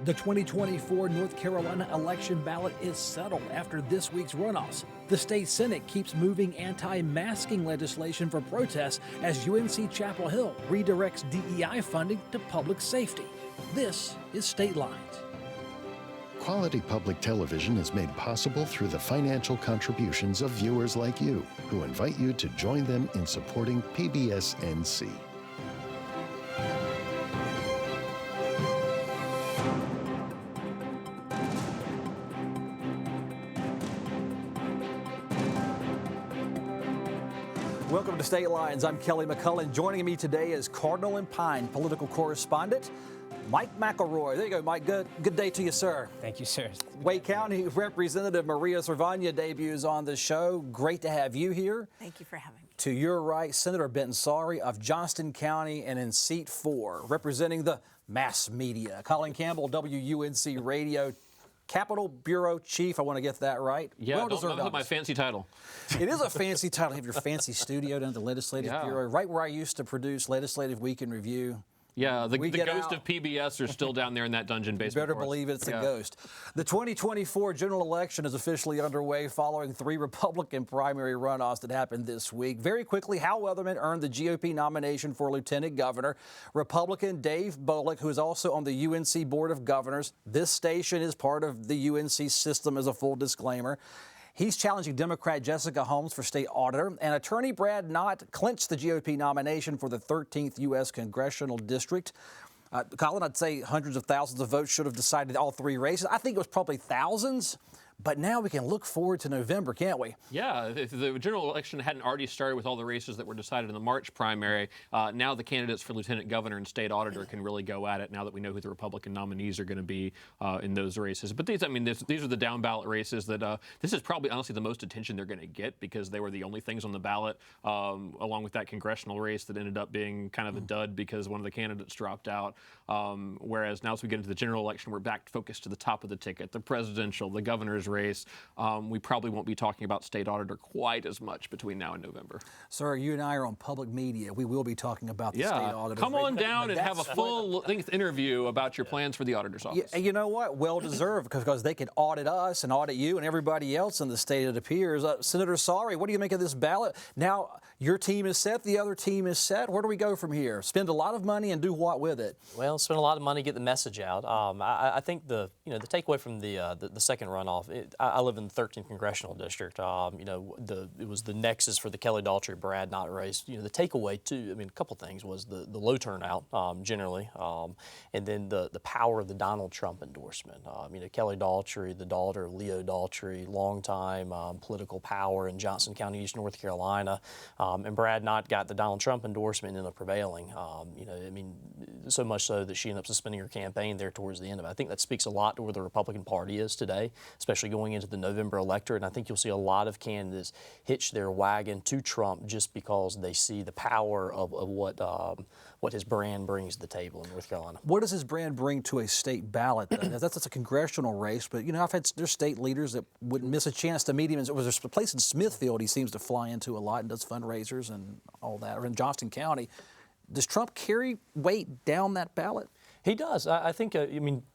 The 2024 North Carolina election ballot is settled after this week's runoffs. The state Senate keeps moving anti-masking legislation for protests as UNC Chapel Hill redirects DEI funding to public safety. This is State Lines. Quality public television is made possible through the financial contributions of viewers like you, who invite you to join them in supporting PBS-NC. Welcome to State Lines. I'm Kelly McCullen. Joining me today is Cardinal Pine political correspondent Mike McElroy. There you go, Mike. Good day to you, sir. Thank you, sir. Wake County Representative Maria Cervania debuts on the show. Great to have you here. Thank you for having me. To your right, Senator Benton Sawrey of Johnston County and in seat 4, representing the mass media. Colin Campbell, WUNC Radio Capitol Bureau Chief. I want to get that right. Yeah, well don't put my fancy title. It is a fancy title. You have your fancy studio down at the Legislative Bureau, right where I used to produce Legislative Week in Review. Yeah, the ghost of PBS are still down there in that dungeon basement. You better believe it's a ghost. The 2024 general election is officially underway following 3 Republican primary runoffs that happened this week. Very quickly, Hal Weatherman earned the GOP nomination for Lieutenant Governor. Republican Dave Bullock, who is also on the UNC Board of Governors. This station is part of the UNC system as a full disclaimer. He's challenging Democrat Jessica Holmes for state auditor, and attorney Brad Knott clinched the GOP nomination for the 13th U.S. Congressional District. Colin, I'd say hundreds of thousands of votes should have decided all 3 races. I think it was probably thousands. But now we can look forward to November, can't we? Yeah, if the general election hadn't already started with all the races that were decided in the March primary, now the candidates for lieutenant governor and state auditor can really go at it now that we know who the Republican nominees are going to be in those races. But these are the down ballot races that this is probably honestly the most attention they're going to get because they were the only things on the ballot, along with that congressional race that ended up being kind of a dud because one of the candidates dropped out. Whereas now as we get into the general election, we're back focused to the top of the ticket, the presidential, the governor's race. We probably won't be talking about state auditor quite as much between now and November. Sir, you and I are on public media. We will be talking about the state auditor. Come on down and have a full-length interview about your plans for the auditor's office. Yeah, you know what? Well-deserved because they could audit us and audit you and everybody else in the state, it appears. Senator Sawrey, what do you make of this ballot? Now, your team is set, the other team is set. Where do we go from here? Spend a lot of money and do what with it? Well, spend a lot of money, get the message out. I think the takeaway from the second runoff. I live in the 13th congressional district. It was the nexus for the Kelly Daltrey Brad Knott race. The takeaway too. A couple things was the low turnout generally, and then the power of the Donald Trump endorsement. Kelly Daltrey, the daughter of Leo Daltrey, longtime political power in Johnston County, East North Carolina, and Brad Knott got the Donald Trump endorsement and ended up prevailing. So much so that she ended up suspending her campaign there towards the end of it. I think that speaks a lot to where the Republican Party is today, especially going into the November electorate. And I think you'll see a lot of candidates hitch their wagon to Trump just because they see the power of what his brand brings to the table in North Carolina. What does his brand bring to a state ballot? That's a there's race, but there's state leaders that wouldn't miss a chance to meet him. There's a place in Smithfield he seems to fly into a lot and does fundraisers and all that, or in Johnston County. Does Trump carry weight down that ballot? He does. I think,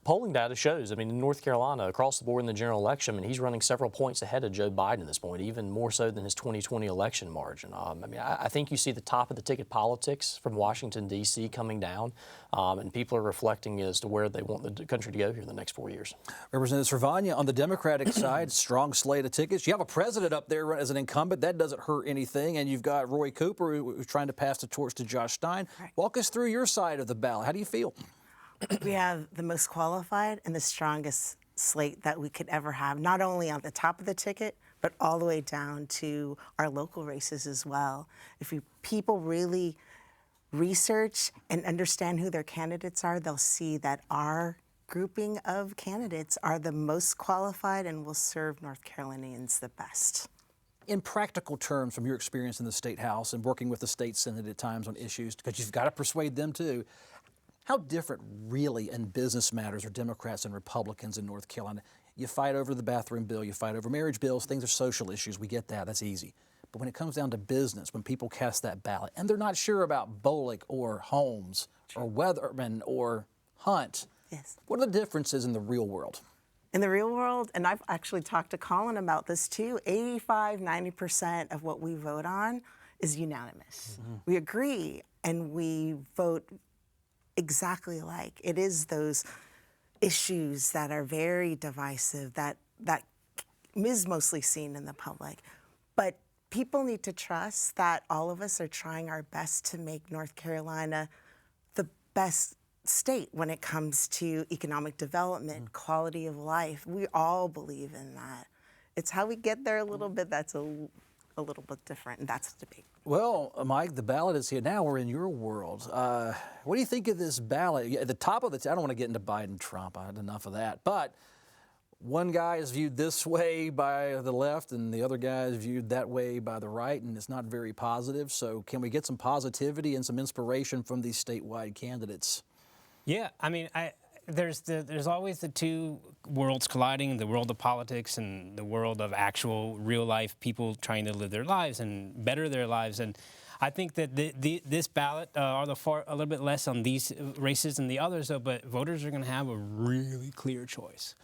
polling data shows, in North Carolina, across the board in the general election, he's running several points ahead of Joe Biden at this point, even more so than his 2020 election margin. I think you see the top of the ticket politics from Washington, D.C. coming down, and people are reflecting as to where they want the country to go here in the next 4 years. Representative Cervania, on the Democratic side, strong slate of tickets. You have a president up there as an incumbent. That doesn't hurt anything. And you've got Roy Cooper, who's trying to pass the torch to Josh Stein. Right. Walk us through your side of the ballot. How do you feel? We have the most qualified and the strongest slate that we could ever have, not only on the top of the ticket, but all the way down to our local races as well. If people really research and understand who their candidates are, they'll see that our grouping of candidates are the most qualified and will serve North Carolinians the best. In practical terms, from your experience in the State House and working with the State Senate at times on issues, because you've got to persuade them too, how different really in business matters are Democrats and Republicans in North Carolina? You fight over the bathroom bill, you fight over marriage bills, things are social issues, we get that, that's easy. But when it comes down to business, when people cast that ballot, and they're not sure about Bullock or Holmes or Weatherman or Hunt, Yes. What are the differences in the real world? In the real world, and I've actually talked to Colin about this too, 85–90% of what we vote on is unanimous. We agree and we vote exactly alike. It is those issues that are very divisive that is mostly seen in the public. But people need to trust that all of us are trying our best to make North Carolina the best state when it comes to economic development, quality of life. We all believe in that. It's how we get there a little bit that's a little bit different, and that's the debate. Well, Mike, the ballot is here. Now we're in your world. What do you think of this ballot? At the top of I don't want to get into Biden, Trump. I had enough of that. But one guy is viewed this way by the left, and the other guy is viewed that way by the right, and it's not very positive. So can we get some positivity and some inspiration from these statewide candidates? Yeah, I mean, there's always the two worlds colliding, the world of politics and the world of actual real life people trying to live their lives and better their lives. And I think that this ballot are a little bit less on these races than the others, though, but voters are going to have a really clear choice.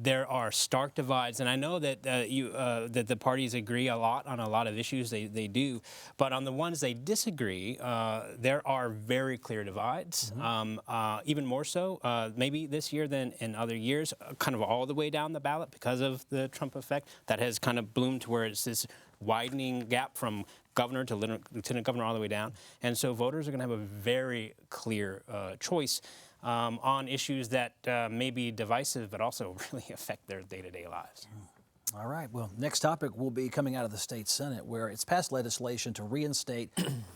There are stark divides, and I know that that the parties agree a lot on a lot of issues. They do, but on the ones they disagree, there are very clear divides. Even more so, maybe this year than in other years, kind of all the way down the ballot because of the Trump effect. That has kind of bloomed to where it's this widening gap from governor to lieutenant governor all the way down, and so voters are going to have a very clear choice. On issues that may be divisive but also really affect their day-to-day lives. All right. Well, next topic will be coming out of the state Senate, where it's passed legislation to reinstate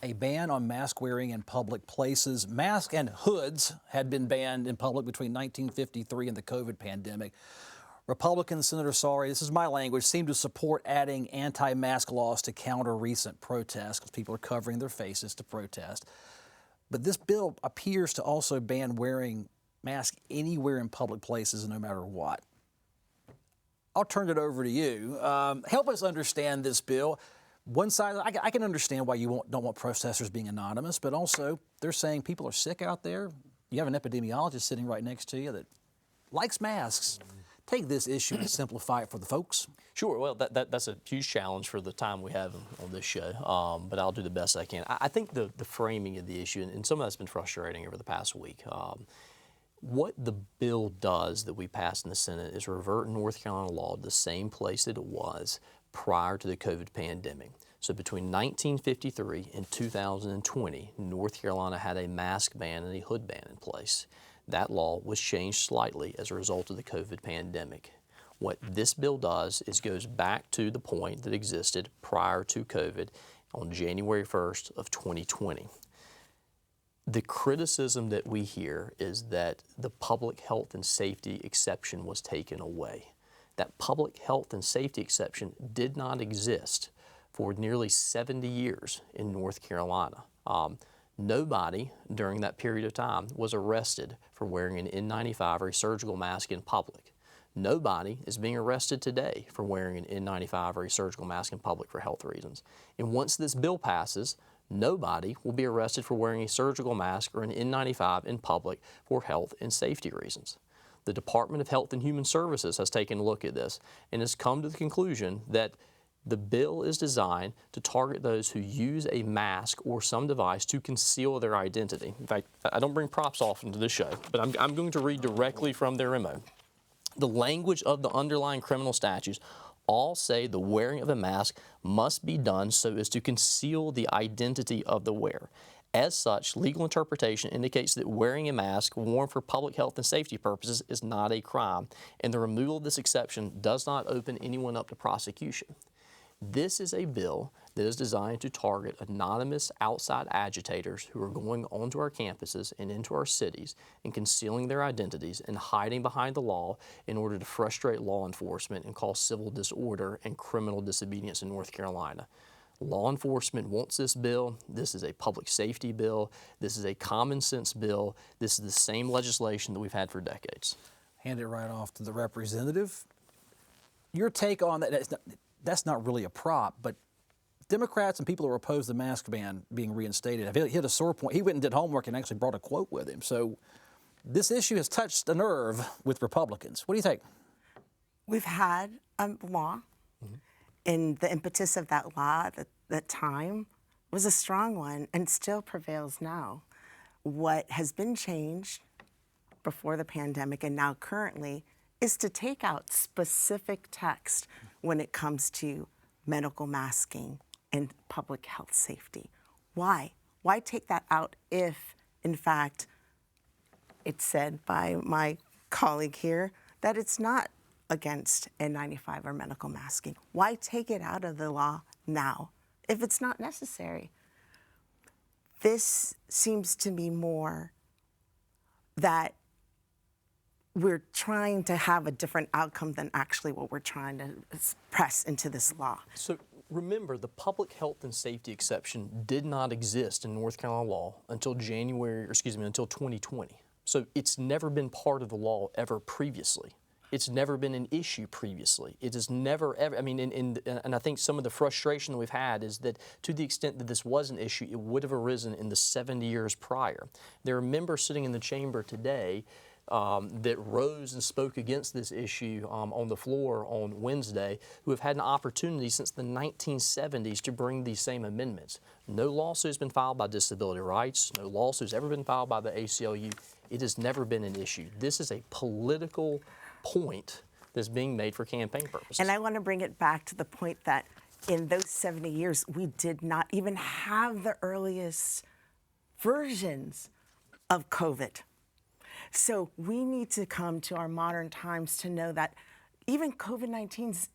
a ban on mask wearing in public places. Masks and hoods had been banned in public between 1953 and the COVID pandemic. Republican Senator Sawrey, this is my language, seemed to support adding anti-mask laws to counter recent protests because people are covering their faces to protest. But this bill appears to also ban wearing masks anywhere in public places, no matter what. I'll turn it over to you. Help us understand this bill. One side, I can understand why you don't want protesters being anonymous, but also they're saying people are sick out there. You have an epidemiologist sitting right next to you that likes masks. Take this issue and simplify it for the folks. Sure. Well, that's a huge challenge for the time we have on this show, but I'll do the best I can. I think the framing of the issue, and some of that's been frustrating over the past week, what the bill does that we passed in the Senate is revert North Carolina law to the same place that it was prior to the COVID pandemic. So between 1953 and 2020, North Carolina had a mask ban and a hood ban in place. That law was changed slightly as a result of the COVID pandemic. What this bill does is goes back to the point that existed prior to COVID on January 1st of 2020. The criticism that we hear is that the public health and safety exception was taken away. That public health and safety exception did not exist for nearly 70 years in North Carolina. Nobody during that period of time was arrested for wearing an N95 or a surgical mask in public. Nobody is being arrested today for wearing an N95 or a surgical mask in public for health reasons. And once this bill passes, nobody will be arrested for wearing a surgical mask or an N95 in public for health and safety reasons. The Department of Health and Human Services has taken a look at this and has come to the conclusion that the bill is designed to target those who use a mask or some device to conceal their identity. In fact, I don't bring props often to this show, but I'm going to read directly from their memo. The language of the underlying criminal statutes all say the wearing of a mask must be done so as to conceal the identity of the wearer. As such, legal interpretation indicates that wearing a mask worn for public health and safety purposes is not a crime, and the removal of this exception does not open anyone up to prosecution. This is a bill that is designed to target anonymous outside agitators who are going onto our campuses and into our cities and concealing their identities and hiding behind the law in order to frustrate law enforcement and cause civil disorder and criminal disobedience in North Carolina. Law enforcement wants this bill. This is a public safety bill. This is a common sense bill. This is the same legislation that we've had for decades. Hand it right off to the representative. Your take on that? That's not really a prop, but Democrats and people who are opposed to the mask ban being reinstated have hit a sore point. He went and did homework and actually brought a quote with him. So this issue has touched a nerve with Republicans. What do you think? We've had a law, and the impetus of that law at that time was a strong one and still prevails now. What has been changed before the pandemic and now currently is to take out specific text when it comes to medical masking and public health safety. Why? Why take that out if, in fact, it's said by my colleague here that it's not against N95 or medical masking? Why take it out of the law now if it's not necessary? This seems to be more that we're trying to have a different outcome than actually what we're trying to press into this law. So remember, the public health and safety exception did not exist in North Carolina law until until 2020. So it's never been part of the law ever previously. It's never been an issue previously. It has never ever, I mean, and I think some of the frustration that we've had is that to the extent that this was an issue, it would have arisen in the 70 years prior. There are members sitting in the chamber today that rose and spoke against this issue on the floor on Wednesday, who have had an opportunity since the 1970s to bring these same amendments. No lawsuit has been filed by Disability Rights. No lawsuit has ever been filed by the ACLU. It has never been an issue. This is a political point that's being made for campaign purposes. And I want to bring it back to the point that in those 70 years, we did not even have the earliest versions of COVID. So we need to come to our modern times to know that even COVID-19's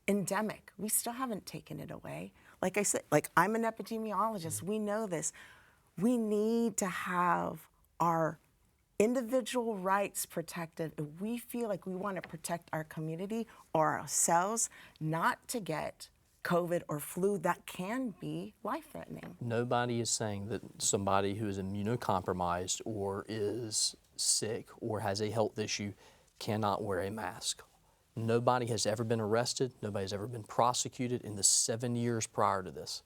endemic. We still haven't taken it away. Like I said, I'm an epidemiologist. We know this. We need to have our individual rights protected. If we feel like we want to protect our community or ourselves, not to get COVID or flu that can be life-threatening. Nobody is saying that somebody who is immunocompromised or is sick or has a health issue cannot wear a mask. Nobody has ever been arrested. Nobody has ever been prosecuted in the 7 years prior to this.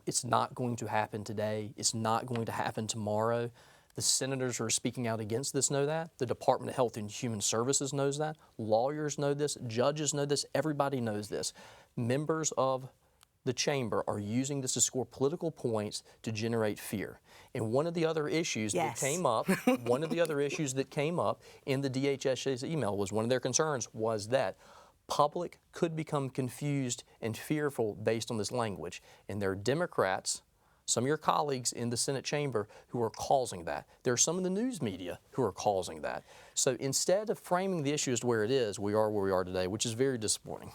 It's not going to happen today. It's not going to happen tomorrow. The senators who are speaking out against this know that. The Department of Health and Human Services knows that. Lawyers know this. Judges know this. Everybody knows this. Members of the chamber are using this to score political points to generate fear. And one of the other issues that came up, one of the other issues that came up in the DHS's email was one of their concerns was that public could become confused and fearful based on this language. And there are Democrats, some of your colleagues in the Senate chamber, who are causing that. There are some in the news media who are causing that. So instead of framing the issue as where it is, we are where we are today, which is very disappointing.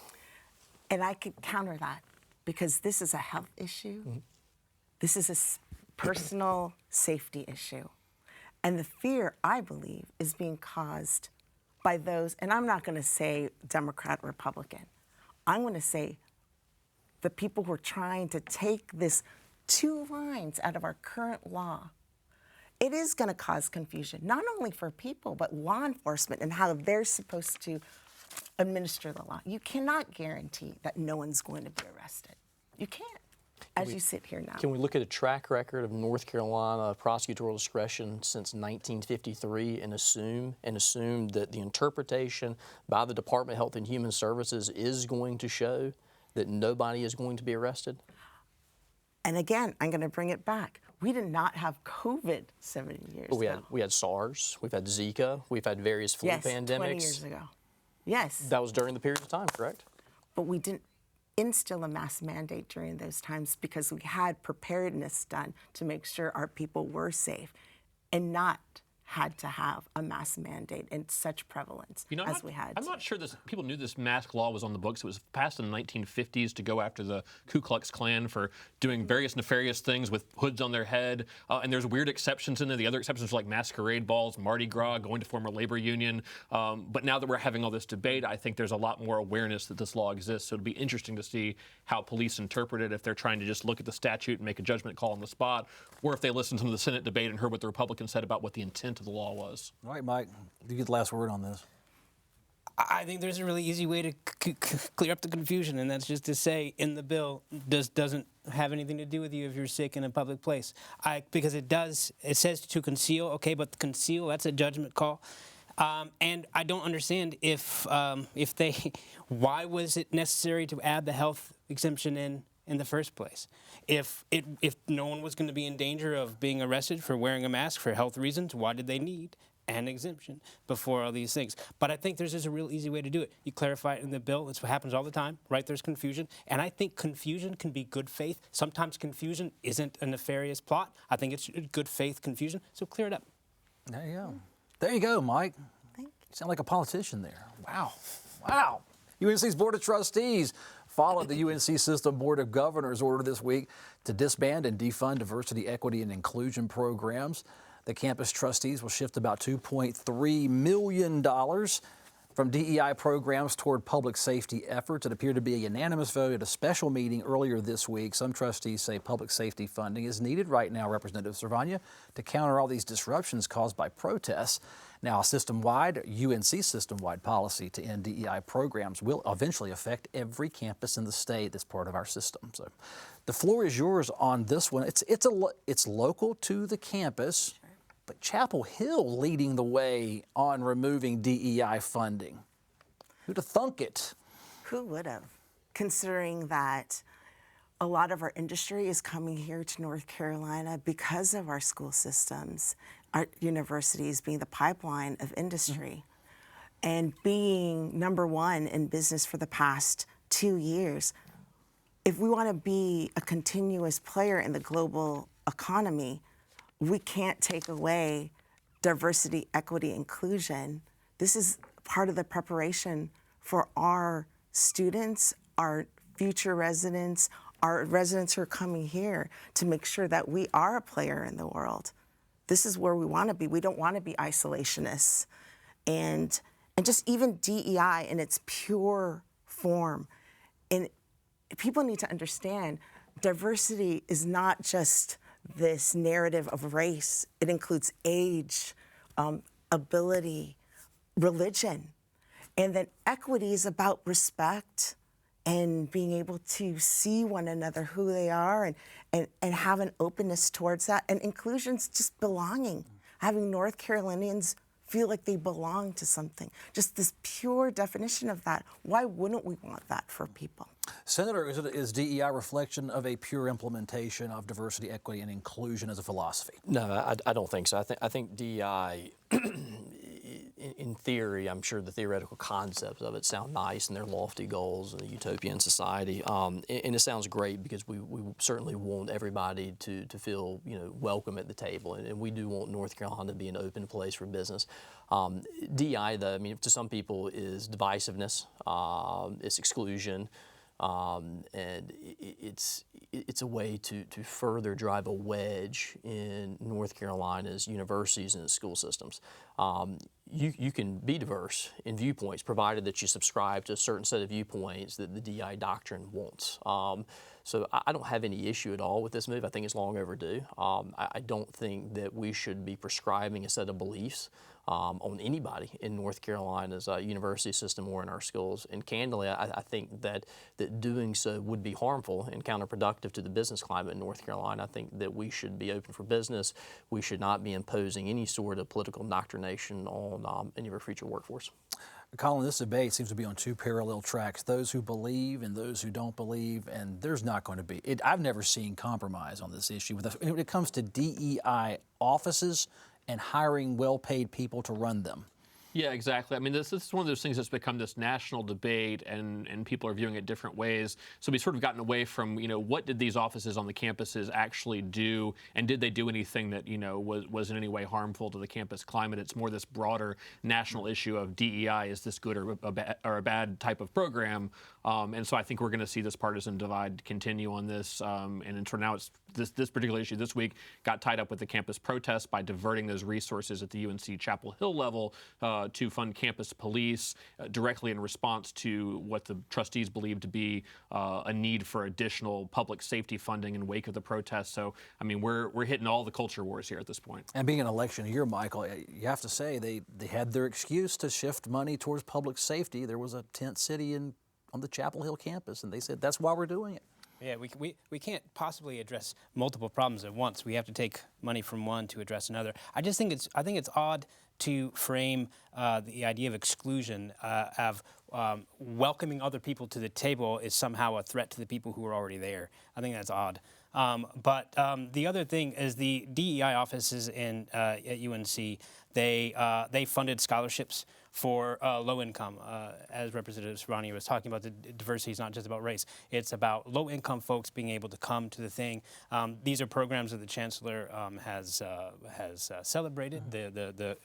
And I could counter that because this is a health issue. Mm-hmm. This is a personal safety issue. And the fear, I believe, is being caused by those, and I'm not going to say Democrat, Republican. I'm going to say the people who are trying to take this 2 lines out of our current law. It is going to cause confusion, not only for people, but law enforcement and how they're supposed to administer the law. You cannot guarantee that no one's going to be arrested. You can't, as you sit here now. Can we look at a track record of North Carolina prosecutorial discretion since 1953 and assume that the interpretation by the Department of Health and Human Services is going to show that nobody is going to be arrested? And again, I'm going to bring it back. We did not have COVID 70 years ago. We had SARS, we've had Zika, we've had various flu pandemics. 20 years ago. Yes. That was during the period of time, correct? But we didn't instill a mask mandate during those times because we had preparedness done to make sure our people were safe and not had to have a mask mandate in such prevalence as we had. I'm not sure people knew this mask law was on the books. It was passed in the 1950s to go after the Ku Klux Klan for doing various nefarious things with hoods on their head. And there's weird exceptions in there. The other exceptions are like masquerade balls, Mardi Gras, going to form a labor union. But now that we're having all this debate, I think there's a lot more awareness that this law exists. So it'll be interesting to see how police interpret it, if they're trying to just look at the statute and make a judgment call on the spot, or if they listened to the Senate debate and heard what the Republicans said about what the intent of the law was. All right, Mike, you get the last word on this. I think there's a really easy way to clear up the confusion, and that's just to say in the bill doesn't have anything to do with you if you're sick in a public place. Because it says to conceal, okay, but conceal, that's a judgment call. And I don't understand why was it necessary to add the health exemption in the first place? If no one was going to be in danger of being arrested for wearing a mask for health reasons, why did they need an exemption before all these things? But I think there's just a real easy way to do it. You clarify it in the bill. It's what happens all the time, right? There's confusion. And I think confusion can be good faith. Sometimes confusion isn't a nefarious plot. I think it's good faith confusion. So clear it up. There you go. There you go, Mike. Thank you. You sound like a politician there. Wow. Wow. UNC's Board of Trustees followed the UNC System Board of Governors order this week to disband and defund diversity, equity, and inclusion programs. The campus trustees will shift about $2.3 million from DEI programs toward public safety efforts. It appeared to be a unanimous vote at a special meeting earlier this week. Some trustees say public safety funding is needed right now, Representative Cervania, to counter all these disruptions caused by protests. Now, a UNC system-wide policy to end DEI programs will eventually affect every campus in the state that's part of our system. So the floor is yours on this one. It's local to the campus. But Chapel Hill leading the way on removing DEI funding. Who'd have thunk it? Who would have? Considering that a lot of our industry is coming here to North Carolina because of our school systems, our universities being the pipeline of industry, and being number one in business for the past 2 years. If we want to be a continuous player in the global economy, we can't take away diversity, equity, inclusion. This is part of the preparation for our students, our future residents, our residents who are coming here to make sure that we are a player in the world. This is where we want to be. We don't want to be isolationists. And just even DEI in its pure form. And people need to understand diversity is not just this narrative of race. It includes age, ability, religion. And then equity is about respect and being able to see one another who they are and have an openness towards that. And inclusion's just belonging, having North Carolinians feel like they belong to something. Just this pure definition of that. Why wouldn't we want that for people? Senator, is DEI a reflection of a pure implementation of diversity, equity, and inclusion as a philosophy? No, I don't think so. I think DEI, in theory, I'm sure the theoretical concepts of it sound nice and they're lofty goals in a utopian society. And it sounds great because we certainly want everybody to feel welcome at the table, and we do want North Carolina to be an open place for business. DEI, though, I mean, to some people is divisiveness, it's exclusion. And it's a way to further drive a wedge in North Carolina's universities and school systems. You can be diverse in viewpoints, provided that you subscribe to a certain set of viewpoints that the DEI doctrine wants. So I don't have any issue at all with this move. I think it's long overdue. I don't think that we should be prescribing a set of beliefs on anybody in North Carolina's university system or in our schools. And candidly, I think that doing so would be harmful and counterproductive to the business climate in North Carolina. I think that we should be open for business. We should not be imposing any sort of political indoctrination on any of our future workforce. Colin, this debate seems to be on two parallel tracks, those who believe and those who don't believe, and there's not going to be. I've never seen compromise on this issue. When it comes to DEI offices and hiring well-paid people to run them. Yeah, exactly. I mean, this is one of those things that's become this national debate, and people are viewing it different ways. So we've sort of gotten away from, what did these offices on the campuses actually do, and did they do anything that, was in any way harmful to the campus climate? It's more this broader national issue of DEI, is this good or a bad type of program? And so I think we're going to see this partisan divide continue on this. And for now, it's this particular issue this week got tied up with the campus protests by diverting those resources at the UNC Chapel Hill level to fund campus police directly in response to what the trustees believe to be a need for additional public safety funding in wake of the protests. So, I mean, we're hitting all the culture wars here at this point. And being an election year, Michael, you have to say they had their excuse to shift money towards public safety. There was a tent city on the Chapel Hill campus, and they said that's why we're doing it. Yeah, we can't possibly address multiple problems at once. We have to take money from one to address another. I think it's odd to frame the idea of exclusion of welcoming other people to the table is somehow a threat to the people who are already there. I think that's odd. But the other thing is the DEI offices at UNC. They funded scholarships for low income, as Representative Cervania was talking about. The diversity is not just about race; it's about low income folks being able to come to the thing. These are programs that the Chancellor has celebrated. The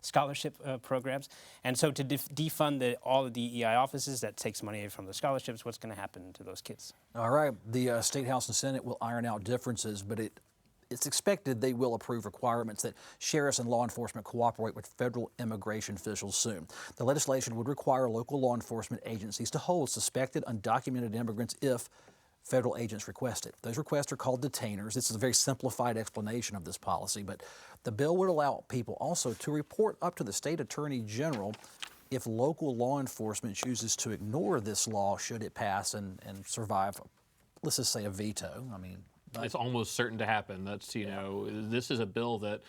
scholarship programs, and so to defund all the DEI offices, that takes money from the scholarships. What's going to happen to those kids? All right, the State House and Senate will iron out differences, but it's expected they will approve requirements that sheriffs and law enforcement cooperate with federal immigration officials soon. The legislation would require local law enforcement agencies to hold suspected undocumented immigrants if federal agents request it. Those requests are called detainers. This is a very simplified explanation of this policy, but the bill would allow people also to report up to the state attorney general if local law enforcement chooses to ignore this law should it pass and survive, let's just say, a veto. I mean, it's almost certain to happen. That's, this is a bill that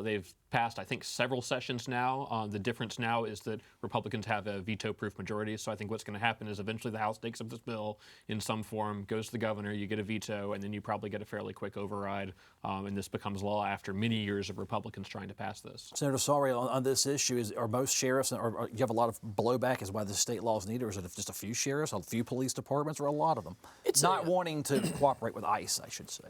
they've passed, I think, several sessions now. The difference now is that Republicans have a veto-proof majority. So I think what's going to happen is eventually the House takes up this bill in some form, goes to the governor, you get a veto, and then you probably get a fairly quick override. And this becomes law after many years of Republicans trying to pass this. Senator Sawrey, on this issue, are most sheriffs, or you have a lot of blowback as why the state law is needed, or is it just a few sheriffs, a few police departments, or a lot of them? It's not wanting to cooperate with ICE, I should say.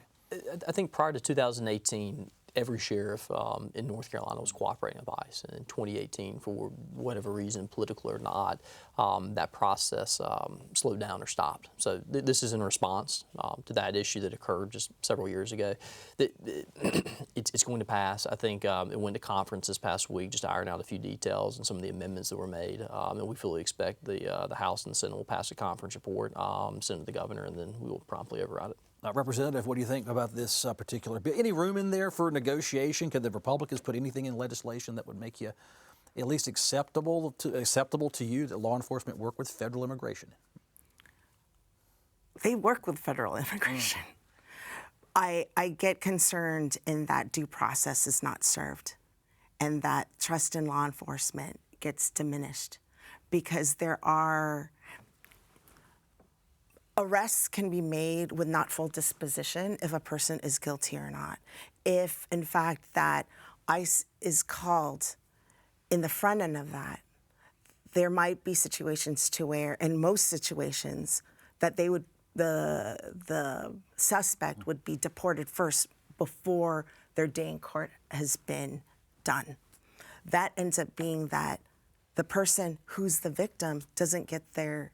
I think prior to 2018, every sheriff in North Carolina was cooperating with ICE. And in 2018, for whatever reason, political or not, that process slowed down or stopped. So this is in response to that issue that occurred just several years ago. It's going to pass. I think it went to conference this past week just to iron out a few details and some of the amendments that were made. And we fully expect the House and the Senate will pass a conference report, send it to the governor, and then we will promptly override it. Representative, what do you think about this particular bill? Any room in there for negotiation? Could the Republicans put anything in legislation that would make you at least acceptable to you that law enforcement work with federal immigration? They work with federal immigration. I get concerned in that due process is not served and that trust in law enforcement gets diminished because there are arrests can be made with not full disposition if a person is guilty or not. If, in fact, that ICE is called in the front end of that, there might be situations to where, in most situations, that the suspect would be deported first before their day in court has been done. That ends up being that the person who's the victim doesn't get their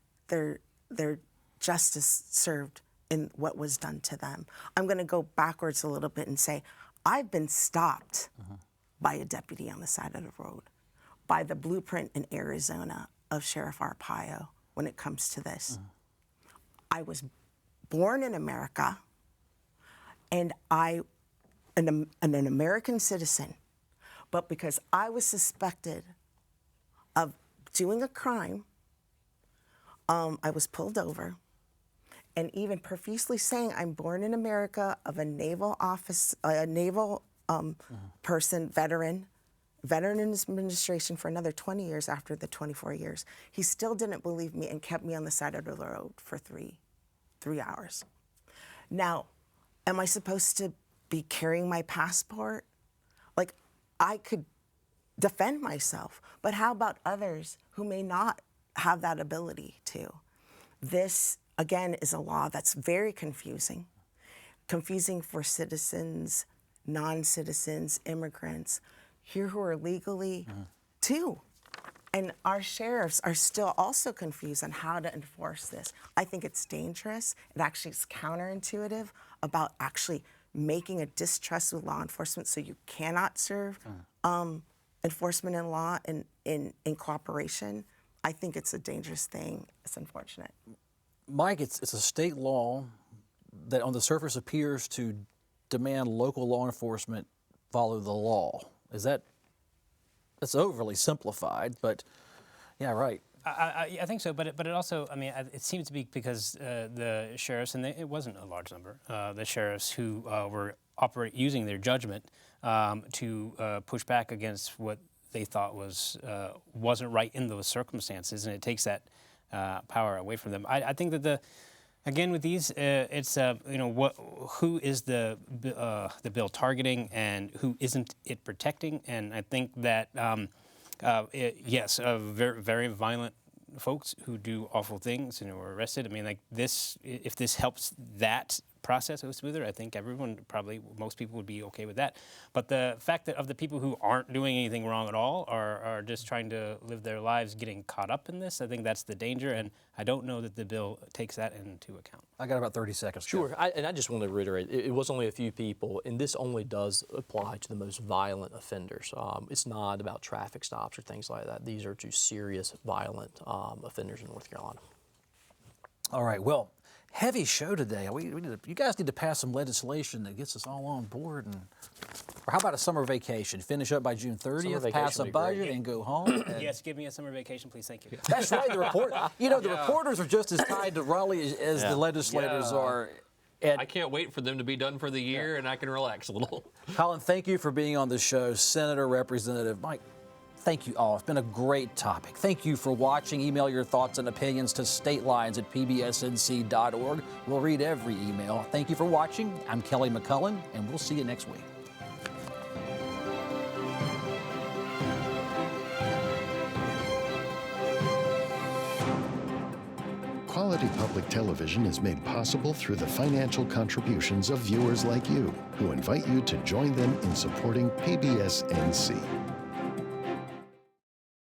justice served in what was done to them. I'm going to go backwards a little bit and say, I've been stopped by a deputy on the side of the road, by the blueprint in Arizona of Sheriff Arpaio when it comes to this. I was born in America, and I'm an American citizen, but because I was suspected of doing a crime, I was pulled over. And even profusely saying I'm born in America, of a naval person, veteran in his administration for another 20 years after the 24 years. He still didn't believe me and kept me on the side of the road for three hours. Now, am I supposed to be carrying my passport? Like, I could defend myself, but how about others who may not have that ability to? This, again, is a law that's very confusing for citizens, non-citizens, immigrants, here who are legally too. And our sheriffs are still also confused on how to enforce this. I think it's dangerous. It actually is counterintuitive about actually making a distrust with law enforcement so you cannot serve enforcement in law in cooperation. I think it's a dangerous thing. It's unfortunate. Mike, it's a state law that on the surface appears to demand local law enforcement follow the law. That's overly simplified, but yeah, right. I think so, but it also, I mean, it seems to be because the sheriffs, and it wasn't a large number, the sheriffs who were using their judgment to push back against what they thought wasn't right in those circumstances, and it takes that power away from them. I think that again with these, it's who is the bill targeting and who isn't it protecting, and I think that yes, very very violent folks who do awful things and are arrested. I mean, like this, if this helps that process go smoother, I think most people would be okay with that. But the fact that of the people who aren't doing anything wrong at all are just trying to live their lives getting caught up in this, I think that's the danger, and I don't know that the bill takes that into account. I got about 30 seconds. Sure, and I just want to reiterate, it was only a few people, and this only does apply to the most violent offenders. It's not about traffic stops or things like that. These are to serious violent offenders in North Carolina. All right, well, heavy show today. You guys need to pass some legislation that gets us all on board. Or how about a summer vacation? Finish up by June 30th, pass a budget, and go home. Yes, give me a summer vacation, please. Thank you. That's right. The reporters are just as tied to Raleigh as the legislators are. And I can't wait for them to be done for the year, and I can relax a little. Colin, thank you for being on the show. Senator, Representative Mike, thank you all. It's been a great topic. Thank you for watching. Email your thoughts and opinions to statelines@pbsnc.org. We'll read every email. Thank you for watching. I'm Kelly McCullen, and we'll see you next week. Quality public television is made possible through the financial contributions of viewers like you, who invite you to join them in supporting PBS NC.